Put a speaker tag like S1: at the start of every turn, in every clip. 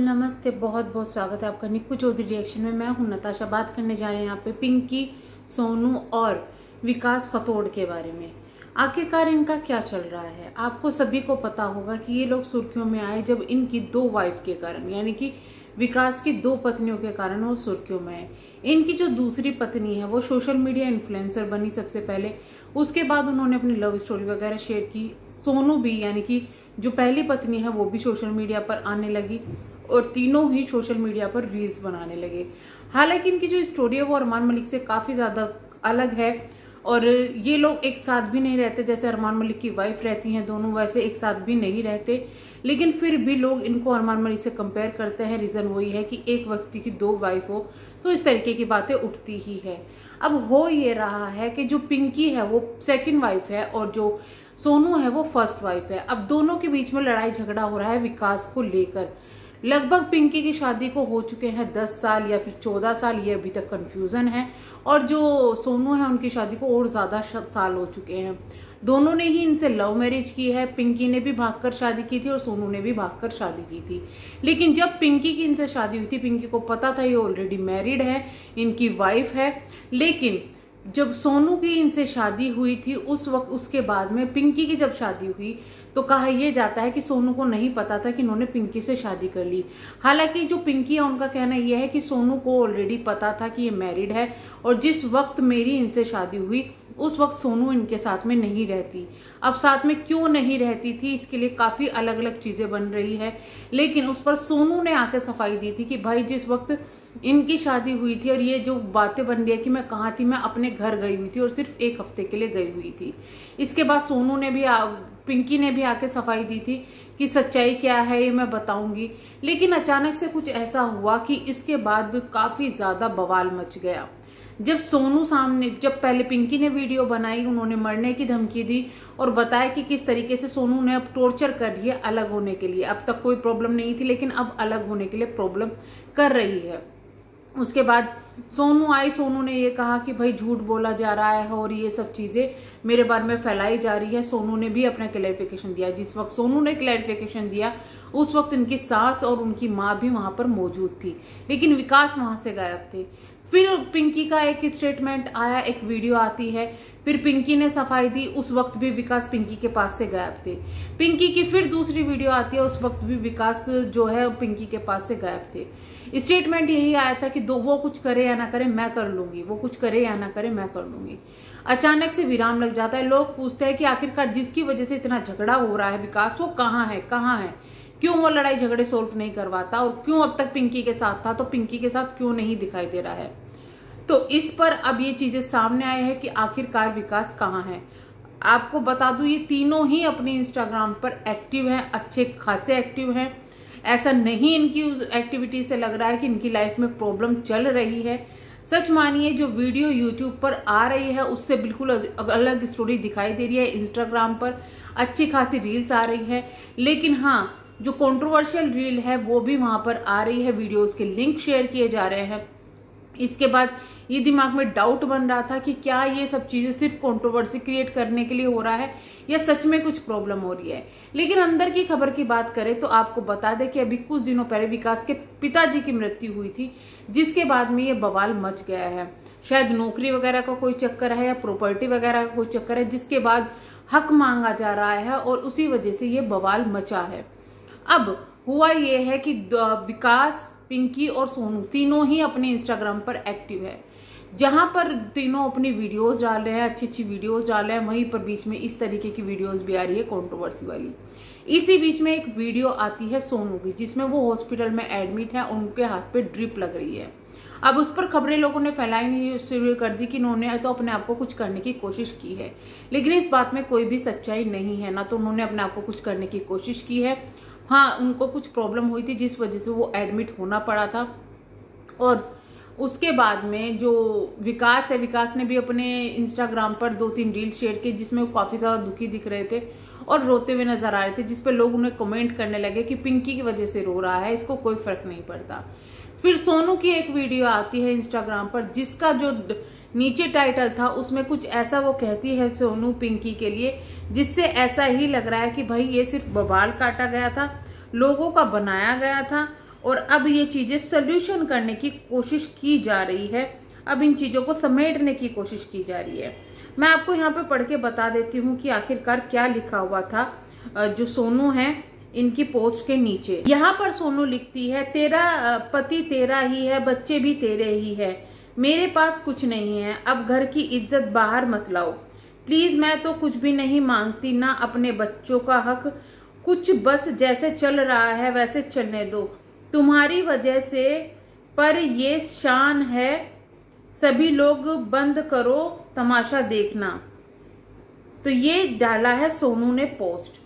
S1: नमस्ते, बहुत बहुत स्वागत है आपका निक्कू चौधरी रिएक्शन में। मैं हूं नताशा। बात करने जा रहे हैं यहाँ पे पिंकी, सोनू और विकास फतोड़ के बारे में। आखिरकार इनका क्या चल रहा है, आपको सभी को पता होगा कि ये लोग सुर्खियों में आए जब इनकी दो वाइफ के कारण, यानी कि विकास की दो पत्नियों के कारण वो सुर्खियों में आए। इनकी जो दूसरी पत्नी है वो सोशल मीडिया इन्फ्लुएंसर बनी सबसे पहले, उसके बाद उन्होंने अपनी लव स्टोरी वगैरह शेयर की। सोनू भी, यानी कि जो पहली पत्नी है, वो भी सोशल मीडिया पर आने लगी और तीनों ही सोशल मीडिया पर रील्स बनाने लगे। हालांकि इनकी जो स्टोरी है वो अरमान मलिक से काफी ज्यादा अलग है और ये लोग एक साथ भी नहीं रहते। जैसे अरमान मलिक की वाइफ रहती हैं दोनों, वैसे एक साथ भी नहीं रहते, लेकिन फिर भी लोग इनको अरमान मलिक से कंपेयर करते हैं। रीजन वही है कि एक व्यक्ति की दो वाइफ हो तो इस तरीके की बातें उठती ही है। अब हो ये रहा है कि जो पिंकी है वो सेकंड वाइफ है और जो सोनू है वो फर्स्ट वाइफ है। अब दोनों के बीच में लड़ाई झगड़ा हो रहा है विकास को लेकर। लगभग पिंकी की शादी को हो चुके हैं 10 साल या फिर 14 साल, ये अभी तक कंफ्यूजन है। और जो सोनू है उनकी शादी को और ज्यादा साल हो चुके हैं। दोनों ने ही इनसे लव मैरिज की है। पिंकी ने भी भागकर शादी की थी और सोनू ने भी भागकर शादी की थी। लेकिन जब पिंकी की इनसे शादी हुई थी, पिंकी को पता था ये ऑलरेडी मैरिड है, इनकी वाइफ है। लेकिन जब सोनू की इनसे शादी हुई थी उस वक्त, उसके बाद में पिंकी की जब शादी हुई तो कहा यह जाता है कि सोनू को नहीं पता था कि इन्होंने पिंकी से शादी कर ली। हालांकि जो पिंकी है उनका कहना यह है कि सोनू को ऑलरेडी पता था कि ये मैरिड है और जिस वक्त मेरी इनसे शादी हुई उस वक्त सोनू इनके साथ में नहीं रहती। अब साथ में क्यों नहीं रहती थी, इसके लिए काफी अलग अलग चीजें बन रही है। लेकिन उस पर सोनू ने आके सफाई दी थी कि भाई जिस वक्त इनकी शादी हुई थी और ये जो बातें बन रही है कि मैं कहाँ थी, मैं अपने घर गई हुई थी और सिर्फ एक हफ्ते के लिए गई हुई थी। इसके बाद सोनू ने भी पिंकी ने भी आके सफाई दी थी कि सच्चाई क्या है ये मैं बताऊंगी। लेकिन अचानक से कुछ ऐसा हुआ कि इसके बाद काफी ज्यादा बवाल मच गया। जब सोनू सामने, जब पहले पिंकी ने वीडियो बनाई, उन्होंने मरने की धमकी दी और बताया कि किस तरीके से सोनू ने अब टॉर्चर कर रही है अलग होने के लिए। अब तक कोई प्रॉब्लम नहीं थी लेकिन अब अलग होने के लिए प्रॉब्लम कर रही है। उसके बाद सोनू आई, सोनू ने ये कहा कि भाई झूठ बोला जा रहा है और ये सब चीजें मेरे बारे में फैलाई जा रही है। सोनू ने भी अपना क्लैरिफिकेशन दिया। जिस वक्त सोनू ने क्लैरिफिकेशन दिया उस वक्त उनकी सास और उनकी माँ भी वहां पर मौजूद थी, लेकिन विकास वहां से गायब थे। फिर पिंकी का एक स्टेटमेंट आया, एक वीडियो आती है, फिर पिंकी ने सफाई दी, उस वक्त भी विकास पिंकी के पास से गायब थे। पिंकी की फिर दूसरी वीडियो आती है, उस वक्त भी विकास जो है पिंकी के पास से गायब थे। स्टेटमेंट यही आया था कि वो कुछ करे या ना करे मैं कर लूंगी, वो कुछ करे या ना करे मैं कर लूंगी। अचानक से विराम लग जाता है। लोग पूछते हैं कि आखिरकार जिसकी वजह से इतना झगड़ा हो रहा है विकास, वो कहाँ है, कहाँ है, क्यों वो लड़ाई झगड़े सोल्व नहीं करवाता और क्यों अब तक पिंकी के साथ था तो पिंकी के साथ क्यों नहीं दिखाई दे रहा है। तो इस पर अब ये चीजें सामने आए हैं कि आखिरकार विकास कहाँ है। आपको बता दूं ये तीनों ही अपने इंस्टाग्राम पर एक्टिव हैं, अच्छे खासे एक्टिव हैं। ऐसा नहीं इनकी उस एक्टिविटी से लग रहा है कि इनकी लाइफ में प्रॉब्लम चल रही है। सच मानिए जो वीडियो यूट्यूब पर आ रही है उससे बिल्कुल अलग स्टोरी दिखाई दे रही है। इंस्टाग्राम पर अच्छी खासी रील्स आ रही है, लेकिन हाँ जो कंट्रोवर्शियल रील है वो भी वहां पर आ रही है, वीडियोस के लिंक शेयर किए जा रहे हैं। इसके बाद ये दिमाग में डाउट बन रहा था कि क्या ये सब चीजें सिर्फ कंट्रोवर्सी क्रिएट करने के लिए हो रहा है या सच में कुछ प्रॉब्लम हो रही है। लेकिन अंदर की खबर की बात करें तो आपको बता दें कि अभी कुछ दिनों पहले विकास के पिताजी की मृत्यु हुई थी, जिसके बाद में ये बवाल मच गया है। शायद नौकरी वगैरह का कोई चक्कर है या प्रॉपर्टी वगैरह का कोई चक्कर है, जिसके बाद हक मांगा जा रहा है और उसी वजह से ये बवाल मचा है। अब हुआ ये है कि विकास, पिंकी और सोनू तीनों ही अपने इंस्टाग्राम पर एक्टिव है, जहां पर तीनों अपनी वीडियोस डाल रहे हैं, अच्छी अच्छी वीडियोस डाल रहे हैं। वहीं पर बीच में इस तरीके की वीडियोस भी आ रही है कंट्रोवर्सी वाली। इसी बीच में एक वीडियो आती है सोनू की, जिसमें वो हॉस्पिटल में एडमिट है, उनके हाथ पे ड्रिप लग रही है। अब उस पर खबरें लोगों ने फैलाई शुरू कर दी कि इन्होंने तो अपने आप को कुछ करने की कोशिश की है, लेकिन इस बात में कोई भी सच्चाई नहीं है। ना तो उन्होंने अपने आप को कुछ करने की कोशिश की है, हाँ उनको कुछ प्रॉब्लम हुई थी जिस वजह से वो एडमिट होना पड़ा था। और उसके बाद में जो विकास है, विकास ने भी अपने इंस्टाग्राम पर 2-3 रील शेयर की जिसमें वो काफी ज्यादा दुखी दिख रहे थे और रोते हुए नजर आ रहे थे, जिसपे लोग उन्हें कमेंट करने लगे कि पिंकी की वजह से रो रहा है, इसको कोई फर्क नहीं पड़ता। फिर सोनू की एक वीडियो आती है इंस्टाग्राम पर, जिसका जो नीचे टाइटल था उसमें कुछ ऐसा वो कहती है सोनू पिंकी के लिए, जिससे ऐसा ही लग रहा है कि भाई ये सिर्फ बवाल काटा गया था, लोगों का बनाया गया था और अब ये चीजें सोल्यूशन करने की कोशिश की जा रही है, अब इन चीजों को समेटने की कोशिश की जा रही है। मैं आपको यहाँ पे पढ़ के बता देती हूँ कि आखिरकार क्या लिखा हुआ था जो सोनू है इनकी पोस्ट के नीचे। यहाँ पर सोनू लिखती है, तेरा पति तेरा ही है, बच्चे भी तेरे ही है, मेरे पास कुछ नहीं है, अब घर की इज्जत बाहर मत लाओ प्लीज, मैं तो कुछ भी नहीं मांगती, ना अपने बच्चों का हक कुछ, बस जैसे चल रहा है वैसे चलने दो, तुम्हारी वजह से पर ये शान है, सभी लोग बंद करो तमाशा देखना। तो ये डाला है सोनू ने पोस्ट,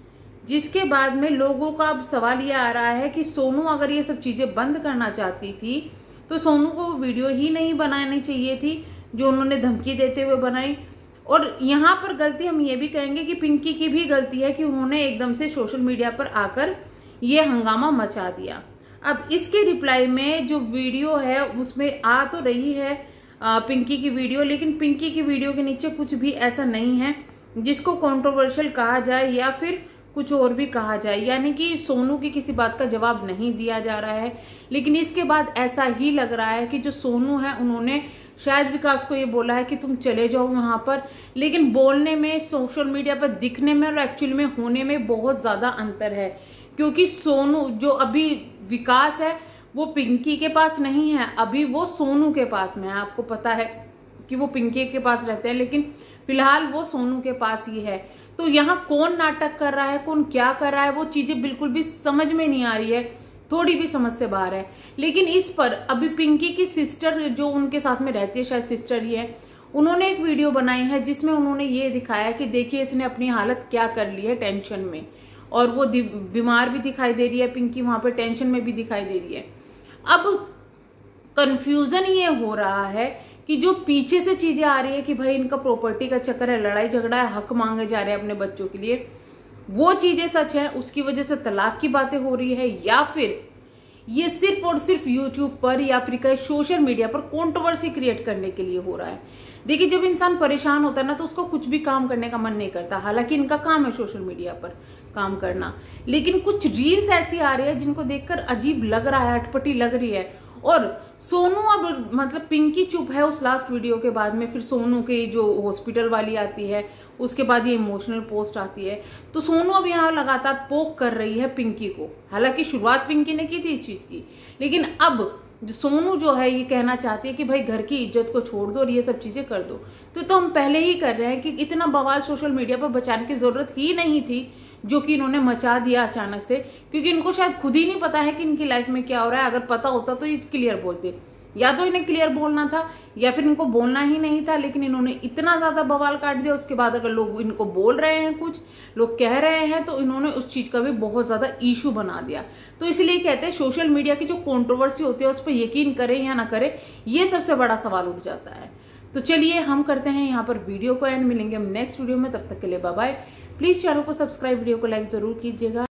S1: जिसके बाद में लोगों का अब सवाल ये आ रहा है कि सोनू अगर ये सब चीजें बंद करना चाहती थी तो सोनू को वीडियो ही नहीं बनानी चाहिए थी जो उन्होंने धमकी देते हुए बनाई। और यहाँ पर गलती हम ये भी कहेंगे कि पिंकी की भी गलती है कि उन्होंने एकदम से सोशल मीडिया पर आकर ये हंगामा मचा दिया। अब इसके रिप्लाई में जो वीडियो है उसमें आ तो रही है पिंकी की वीडियो, लेकिन पिंकी की वीडियो के नीचे कुछ भी ऐसा नहीं है जिसको कंट्रोवर्शियल कहा जाए या फिर कुछ और भी कहा जाए, यानी कि सोनू की किसी बात का जवाब नहीं दिया जा रहा है। लेकिन इसके बाद ऐसा ही लग रहा है कि जो सोनू है उन्होंने शायद विकास को ये बोला है कि तुम चले जाओ वहां पर, लेकिन बोलने में, सोशल मीडिया पर दिखने में और एक्चुअल में होने में बहुत ज्यादा अंतर है। क्योंकि सोनू जो अभी विकास है वो पिंकी के पास नहीं है, अभी वो सोनू के पास में है। आपको पता है कि वो पिंकी के पास रहते हैं, लेकिन फिलहाल वो सोनू के पास ही है। तो यहाँ कौन नाटक कर रहा है, कौन क्या कर रहा है, वो चीजें बिल्कुल भी समझ में नहीं आ रही है, थोड़ी भी समझ से बाहर है। लेकिन इस पर अभी पिंकी की सिस्टर जो उनके साथ में रहती है, शायद सिस्टर ही है, उन्होंने एक वीडियो बनाई है जिसमें उन्होंने ये दिखाया कि देखिए इसने अपनी हालत क्या कर ली है टेंशन में, और वो बीमार भी दिखाई दे रही है पिंकी, वहां पर टेंशन में भी दिखाई दे रही है। अब कंफ्यूजन ये हो रहा है कि जो पीछे से चीजें आ रही है कि भाई इनका प्रॉपर्टी का चक्कर है, लड़ाई झगड़ा है, हक मांगे जा रहे हैं अपने बच्चों के लिए, वो चीजें सच है, उसकी वजह से तलाक की बातें हो रही है, या फिर ये सिर्फ और सिर्फ यूट्यूब पर या फिर कहीं सोशल मीडिया पर कंट्रोवर्सी क्रिएट करने के लिए हो रहा है। देखिए जब इंसान परेशान होता है ना तो उसको कुछ भी काम करने का मन नहीं करता, हालांकि इनका काम है सोशल मीडिया पर काम करना, लेकिन कुछ रील्स ऐसी आ रही है जिनको देखकर अजीब लग रहा है, अटपटी लग रही है। और सोनू अब मतलब पिंकी चुप है उस लास्ट वीडियो के बाद में, फिर सोनू की जो हॉस्पिटल वाली आती है, उसके बाद ये इमोशनल पोस्ट आती है, तो सोनू अब यहाँ लगातार पोक कर रही है पिंकी को। हालांकि शुरुआत पिंकी ने की थी इस चीज की, लेकिन अब जो सोनू जो है ये कहना चाहती है कि भाई घर की इज्जत को छोड़ दो और ये सब चीजें कर दो। तो हम पहले ही कर रहे हैं कि इतना बवाल सोशल मीडिया पर बचाने की जरूरत ही नहीं थी जो कि इन्होंने मचा दिया अचानक से, क्योंकि इनको शायद खुद ही नहीं पता है कि इनकी लाइफ में क्या हो रहा है। अगर पता होता तो ये क्लियर बोलते, या तो इन्हें क्लियर बोलना था या फिर इनको बोलना ही नहीं था, लेकिन इन्होंने इतना ज्यादा बवाल काट दिया। उसके बाद अगर लोग इनको बोल रहे हैं, कुछ लोग कह रहे हैं, तो इन्होंने उस चीज का भी बहुत ज्यादा इशू बना दिया। तो इसलिए कहते हैं सोशल मीडिया की जो कंट्रोवर्सी होती है उस पर यकीन करें या ना करें, ये सबसे बड़ा सवाल उठ जाता है। तो चलिए हम करते हैं यहाँ पर वीडियो को एंड, मिलेंगे हम नेक्स्ट वीडियो में, तब तक के लिए बाय बाय। प्लीज चैनल को सब्सक्राइब, वीडियो को लाइक जरूर कीजिएगा।